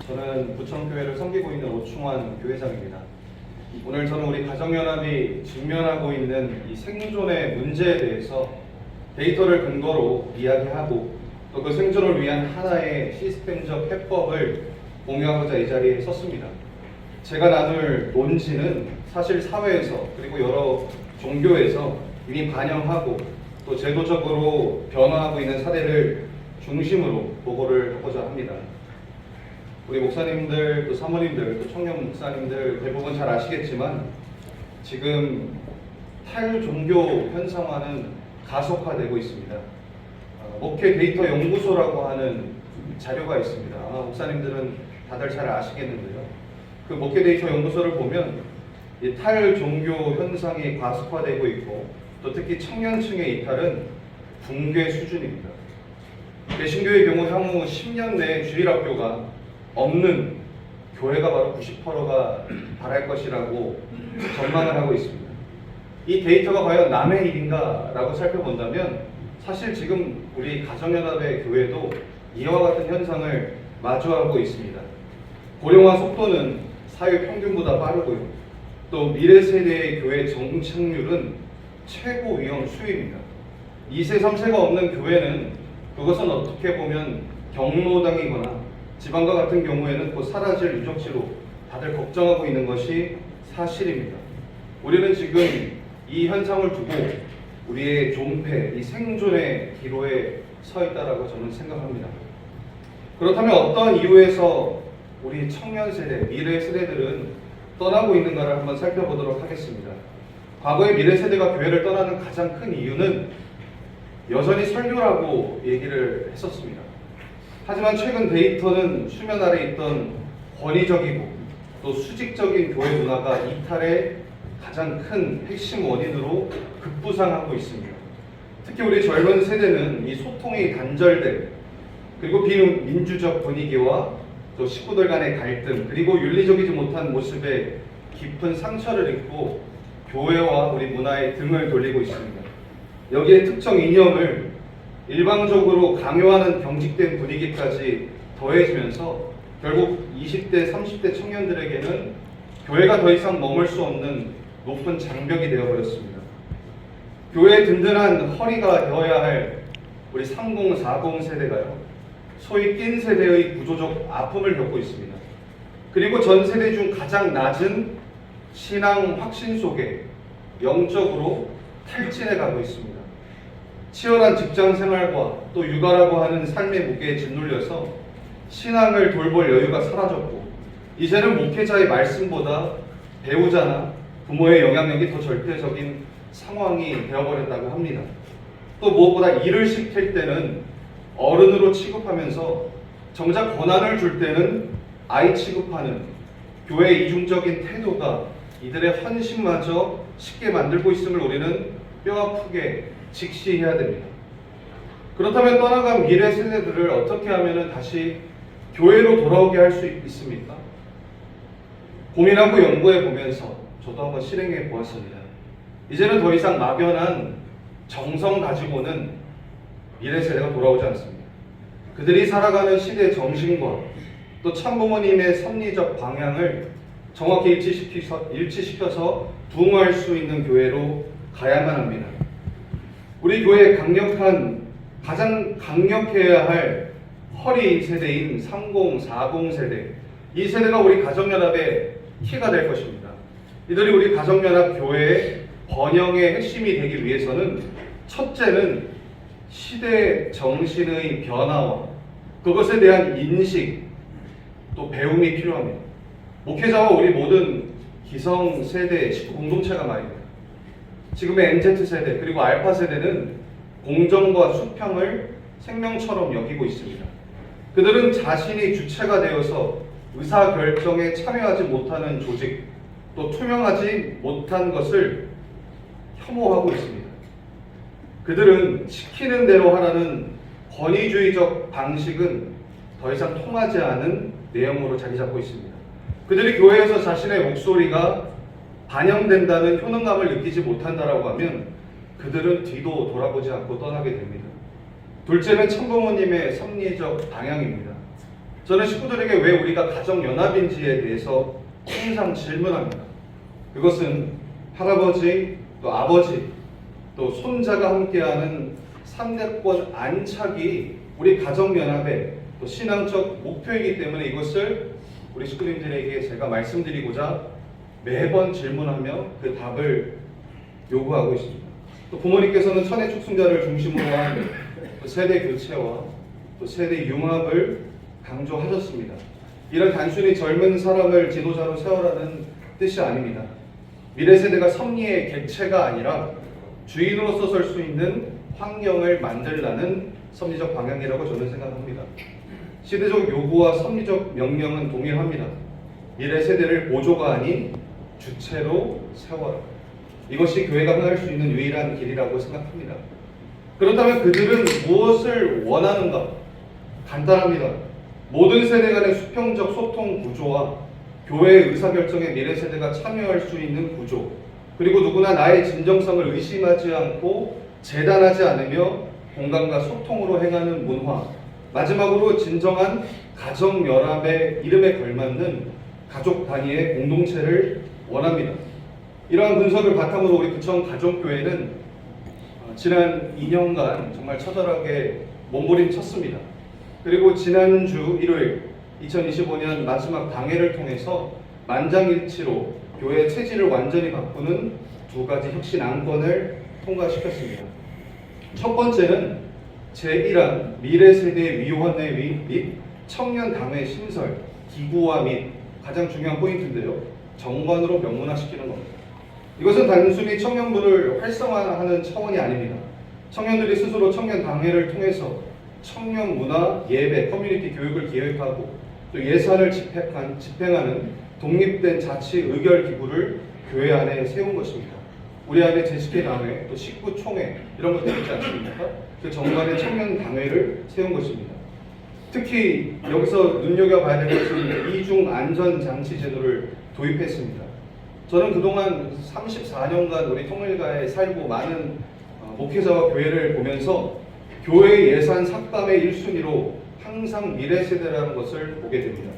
저는 부천교회를 섬기고 있는 오충환 교회장입니다. 오늘 저는 우리 가정연합이 직면하고 있는 이 생존의 문제에 대해서 데이터를 근거로 이야기하고 또 그 생존을 위한 하나의 시스템적 해법을 공유하고자 이 자리에 섰습니다. 제가 나눌 논지는 사실 사회에서 그리고 여러 종교에서 이미 반영하고 또 제도적으로 변화하고 있는 사례를 중심으로 보고를 하고자 합니다. 우리 목사님들, 또 사모님들, 또 청년 목사님들 대부분 잘 아시겠지만 지금 탈종교 현상화는 가속화되고 있습니다. 목회 데이터 연구소라고 하는 자료가 있습니다. 아마 목사님들은 다들 잘 아시겠는데요. 그 목회 데이터 연구소를 보면 이 탈종교 현상이 가속화되고 있고 또 특히 청년층의 이탈은 붕괴 수준입니다. 개신교의 경우 향후 10년 내에 주일학교가 없는 교회가 바로 90%가 바랄 것이라고 전망을 하고 있습니다. 이 데이터가 과연 남의 일인가 라고 살펴본다면 사실 지금 우리 가정연합의 교회도 이와 같은 현상을 마주하고 있습니다. 고령화 속도는 사회 평균보다 빠르고요. 또 미래 세대의 교회 정착률은 최고 위험 수위입니다. 2세, 3세가 없는 교회는 그것은 어떻게 보면 경로당이거나 지방과 같은 경우에는 곧 사라질 유적지로 다들 걱정하고 있는 것이 사실입니다. 우리는 지금 이 현상을 두고 우리의 존폐, 이 생존의 기로에 서 있다라고 저는 생각합니다. 그렇다면 어떤 이유에서 우리 청년 세대, 미래 세대들은 떠나고 있는가를 한번 살펴보도록 하겠습니다. 과거의 미래 세대가 교회를 떠나는 가장 큰 이유는 여전히 설교라고 얘기를 했었습니다. 하지만 최근 데이터는 수면 아래 있던 권위적이고 또 수직적인 교회 문화가 이탈의 가장 큰 핵심 원인으로 급부상하고 있습니다. 특히 우리 젊은 세대는 이 소통이 단절된 그리고 비민주적 분위기와 또 식구들 간의 갈등 그리고 윤리적이지 못한 모습에 깊은 상처를 입고 교회와 우리 문화에 등을 돌리고 있습니다. 여기에 특정 이념을 일방적으로 강요하는 경직된 분위기까지 더해지면서 결국 20대, 30대 청년들에게는 교회가 더 이상 머물 수 없는 높은 장벽이 되어버렸습니다. 교회의 든든한 허리가 되어야 할 우리 30, 40 세대가요. 소위 낀 세대의 구조적 아픔을 겪고 있습니다. 그리고 전 세대 중 가장 낮은 신앙 확신 속에 영적으로 탈진해 가고 있습니다. 치열한 직장 생활과 또 육아라고 하는 삶의 무게에 짓눌려서 신앙을 돌볼 여유가 사라졌고 이제는 목회자의 말씀보다 배우자나 부모의 영향력이 더 절대적인 상황이 되어버렸다고 합니다. 또 무엇보다 일을 시킬 때는 어른으로 취급하면서 정작 권한을 줄 때는 아이 취급하는 교회의 이중적인 태도가 이들의 헌신마저 쉽게 만들고 있음을 우리는 뼈아프게 직시해야 됩니다. 그렇다면 떠나간 미래 세대들을 어떻게 하면 다시 교회로 돌아오게 할 수 있습니까? 고민하고 연구해 보면서 저도 한번 실행해 보았습니다. 이제는 더 이상 막연한 정성 가지고는 미래 세대가 돌아오지 않습니다. 그들이 살아가는 시대 정신과 또 참부모님의 섭리적 방향을 정확히 일치시켜서 부응할 수 있는 교회로 가야만 합니다. 우리 교회의 가장 강력해야 할 허리 세대인 30, 40 세대, 이 세대가 우리 가정연합의 키가 될 것입니다. 이들이 우리 가정연합 교회의 번영의 핵심이 되기 위해서는 첫째는 시대 정신의 변화와 그것에 대한 인식 또 배움이 필요합니다. 목회자와 우리 모든 기성세대 식구 공동체가 말입니다. 지금의 MZ세대 그리고 알파세대는 공정과 수평을 생명처럼 여기고 있습니다. 그들은 자신이 주체가 되어서 의사결정에 참여하지 못하는 조직 또 투명하지 못한 것을 혐오하고 있습니다. 그들은 시키는 대로 하라는 권위주의적 방식은 더 이상 통하지 않은 내용으로 자리 잡고 있습니다. 그들이 교회에서 자신의 목소리가 반영된다는 효능감을 느끼지 못한다라고 하면 그들은 뒤도 돌아보지 않고 떠나게 됩니다. 둘째는 참부모님의 섭리적 방향입니다. 저는 식구들에게 왜 우리가 가정연합인지에 대해서 항상 질문합니다. 그것은 할아버지, 또 아버지, 또 손자가 함께하는 삼대권 안착이 우리 가정연합의 또 신앙적 목표이기 때문에 이것을 우리 식구님들에게 제가 말씀드리고자 매번 질문하며 그 답을 요구하고 있습니다. 또 부모님께서는 천의 축순자를 중심으로 한 세대 교체와 또 세대 융합을 강조하셨습니다. 이런 단순히 젊은 사람을 지도자로 세워라는 뜻이 아닙니다. 미래 세대가 섭리의 객체가 아니라 주인으로서 설 수 있는 환경을 만들라는 섭리적 방향이라고 저는 생각합니다. 시대적 요구와 섭리적 명령은 동일합니다. 미래 세대를 보조가 아닌 주체로 세워라. 이것이 교회가 행할 수 있는 유일한 길이라고 생각합니다. 그렇다면 그들은 무엇을 원하는가? 간단합니다. 모든 세대 간의 수평적 소통 구조와 교회의 의사결정에 미래 세대가 참여할 수 있는 구조, 그리고 누구나 나의 진정성을 의심하지 않고 재단하지 않으며 공감과 소통으로 행하는 문화, 마지막으로 진정한 가정연합의 이름에 걸맞는 가족 단위의 공동체를 원합니다. 이러한 분석을 바탕으로 우리 구청 가족교회는 지난 2년간 정말 처절하게 몸부림쳤습니다. 그리고 지난주 일요일 2025년 마지막 당회를 통해서 만장일치로 교회 체질을 완전히 바꾸는 두 가지 혁신 안건을 통과시켰습니다. 첫 번째는 제1항 미래세대위원회 및 청년당회 신설, 기구화 및 가장 중요한 포인트인데요. 정관으로 명문화시키는 겁니다. 이것은 단순히 청년부를 활성화하는 차원이 아닙니다. 청년들이 스스로 청년당회를 통해서 청년 문화, 예배, 커뮤니티 교육을 기획하고 또 예산을 집행하는 독립된 자치 의결 기구를 교회 안에 세운 것입니다. 우리 안에 제10회 또 식구총회 이런 것들이 있지 않습니까? 그 정관의 청년 당회를 세운 것입니다. 특히 여기서 눈여겨봐야 될 것은 이중 안전장치 제도를 도입했습니다. 저는 그동안 34년간 우리 통일가에 살고 많은 목회자와 교회를 보면서 교회 예산 삭감의 1순위로 항상 미래세대라는 것을 보게 됩니다.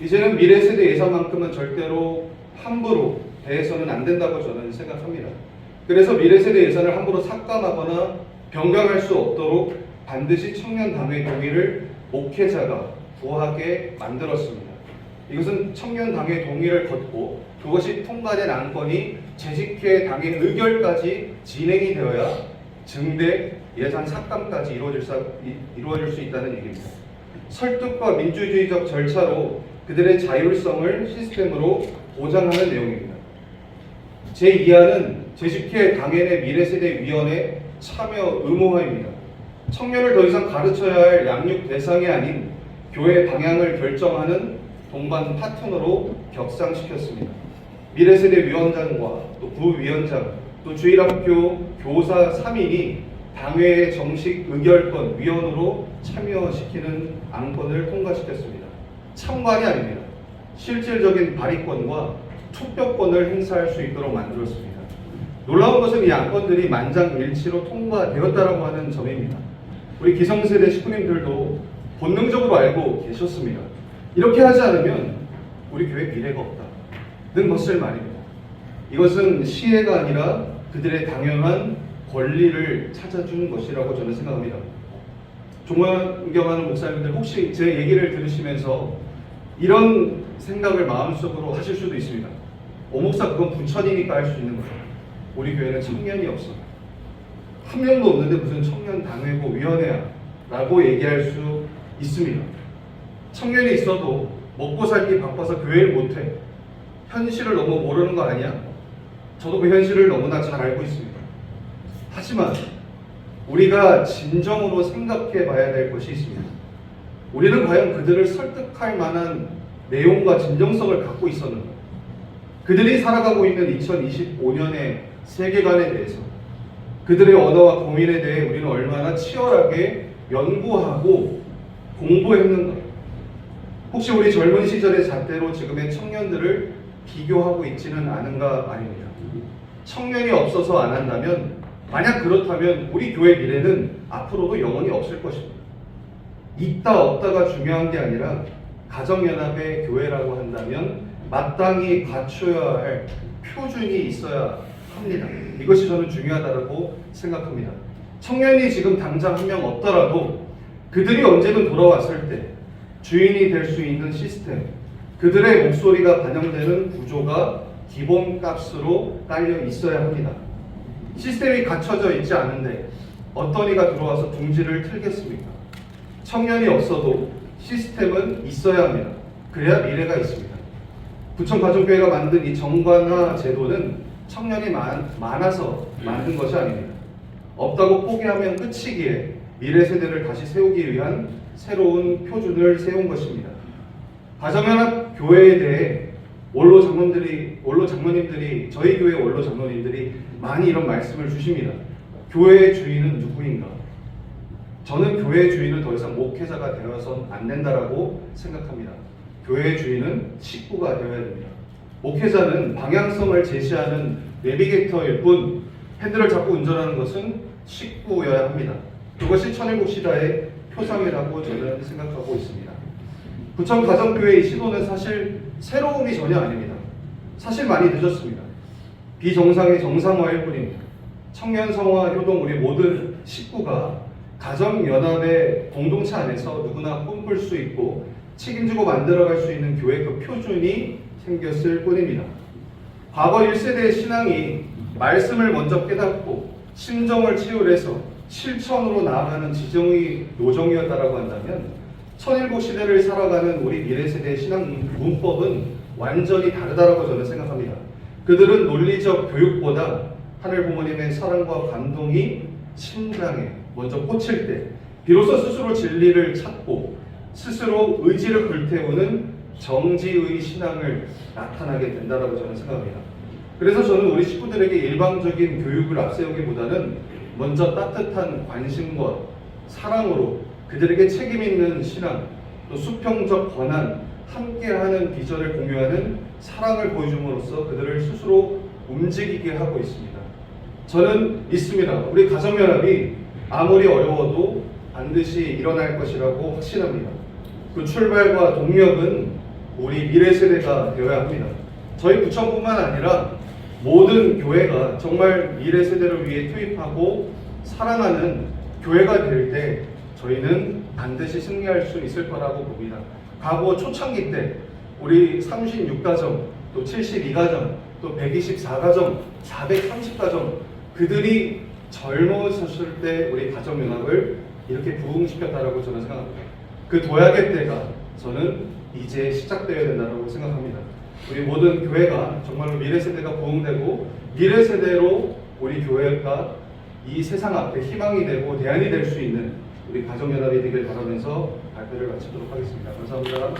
이제는 미래세대 예산만큼은 절대로 함부로 대해서는 안 된다고 저는 생각합니다. 그래서 미래세대 예산을 함부로 삭감하거나 변경할 수 없도록 반드시 청년당회 동의를 목회자가 구하게 만들었습니다. 이것은 청년당회 동의를 거두고 그것이 통과된 안건이 재직회 당의 의결까지 진행이 되어야 증대 예산 삭감까지 이루어질 수 있다는 얘기입니다. 설득과 민주주의적 절차로 그들의 자율성을 시스템으로 보장하는 내용입니다. 제2항은 재직회 당연의 미래세대위원회 참여 의무화입니다. 청년을 더 이상 가르쳐야 할 양육 대상이 아닌 교회 방향을 결정하는 동반 파트너로 격상시켰습니다. 미래세대위원장과 또 부위원장, 또 주일학교 교사 3인이 당회의 정식 의결권 위원으로 참여시키는 안건을 통과시켰습니다. 참관이 아닙니다. 실질적인 발의권과 투표권을 행사할 수 있도록 만들었습니다. 놀라운 것은 이 안건들이 만장일치로 통과되었다라고 하는 점입니다. 우리 기성세대 식구님들도 본능적으로 알고 계셨습니다. 이렇게 하지 않으면 우리 교회 미래가 없다는 것을 말입니다. 이것은 시혜가 아니라 그들의 당연한 권리를 찾아주는 것이라고 저는 생각합니다. 존경하는 목사님들 혹시 제 얘기를 들으시면서 이런 생각을 마음속으로 하실 수도 있습니다. 목사 그건 부천이니까 할 수 있는 거예요. 우리 교회는 청년이 없어. 한 명도 없는데 무슨 청년 당회고 위원회야 라고 얘기할 수 있습니다. 청년이 있어도 먹고 살기 바빠서 교회를 못해. 현실을 너무 모르는 거 아니야? 저도 그 현실을 너무나 잘 알고 있습니다. 하지만 우리가 진정으로 생각해 봐야 될 것이 있습니다. 우리는 과연 그들을 설득할 만한 내용과 진정성을 갖고 있었는가? 그들이 살아가고 있는 2025년의 세계관에 대해서 그들의 언어와 고민에 대해 우리는 얼마나 치열하게 연구하고 공부했는가? 혹시 우리 젊은 시절의 잣대로 지금의 청년들을 비교하고 있지는 않은가 말입니다. 청년이 없어서 안 한다면, 만약 그렇다면 우리 교회 미래는 앞으로도 영원히 없을 것입니다. 있다 없다가 중요한 게 아니라 가정연합의 교회라고 한다면 마땅히 갖춰야 할 표준이 있어야 합니다. 이것이 저는 중요하다고 생각합니다. 청년이 지금 당장 한 명 없더라도 그들이 언제든 돌아왔을 때 주인이 될 수 있는 시스템, 그들의 목소리가 반영되는 구조가 기본값으로 깔려 있어야 합니다. 시스템이 갖춰져 있지 않은데 어떤 이가 들어와서 둥지를 틀겠습니까? 청년이 없어도 시스템은 있어야 합니다. 그래야 미래가 있습니다. 부천가정교회가 만든 이 정관화 제도는 청년이 많아서 만든 것이 아닙니다. 없다고 포기하면 끝이기에 미래 세대를 다시 세우기 위한 새로운 표준을 세운 것입니다. 가정연합 교회에 대해 원로 장로님들이 저희 교회 원로 장로님들이 많이 이런 말씀을 주십니다. 교회의 주인은 누구인가? 저는 교회의 주인은 더 이상 목회자가 되어서는 안 된다라고 생각합니다. 교회의 주인은 식구가 되어야 됩니다. 목회자는 방향성을 제시하는 내비게이터일 뿐 핸들을 잡고 운전하는 것은 식구여야 합니다. 그것이 천일국 시대의 표상이라고 저는 생각하고 있습니다. 부천 가정교회의 시도는 사실 새로움이 전혀 아닙니다. 사실 많이 늦었습니다. 비정상의 정상화일 뿐입니다. 청년 성화 효동 우리 모든 식구가 가정연합의 공동체 안에서 누구나 꿈꿀 수 있고 책임지고 만들어갈 수 있는 교회 그 표준이 생겼을 뿐입니다. 과거 1세대의 신앙이 말씀을 먼저 깨닫고 심정을 치유해서 실천으로 나아가는 지정의 요정이었다라고 한다면 천일국 시대를 살아가는 우리 미래세대의 신앙 문법은 완전히 다르다라고 저는 생각합니다. 그들은 논리적 교육보다 하늘 부모님의 사랑과 감동이 심장에 먼저 꽂힐 때 비로소 스스로 진리를 찾고 스스로 의지를 불태우는 정지의 신앙을 나타나게 된다라고 저는 생각합니다. 그래서 저는 우리 식구들에게 일방적인 교육을 앞세우기보다는 먼저 따뜻한 관심과 사랑으로 그들에게 책임 있는 신앙, 또 수평적 권한, 함께하는 비전을 공유하는 사랑을 보여줌으로써 그들을 스스로 움직이게 하고 있습니다. 저는 믿습니다. 우리 가정연합이 아무리 어려워도 반드시 일어날 것이라고 확신합니다. 그 출발과 동력은 우리 미래세대가 되어야 합니다. 저희 부천뿐만 아니라 모든 교회가 정말 미래세대를 위해 투입하고 사랑하는 교회가 될 때 저희는 반드시 승리할 수 있을 거라고 봅니다. 과거 초창기 때 우리 36가정, 또 72가정, 또 124가정, 430가정 그들이 젊으셨을 때 우리 가정연합을 이렇게 부흥시켰다라고 저는 생각합니다. 그 도약의 때가 저는 이제 시작되어야 된다고 생각합니다. 우리 모든 교회가 정말로 미래세대가 부흥되고 미래세대로 우리 교회가 이 세상 앞에 희망이 되고 대안이 될 수 있는 우리 가정연합이 되길 바라면서 발표를 마치도록 하겠습니다. 감사합니다.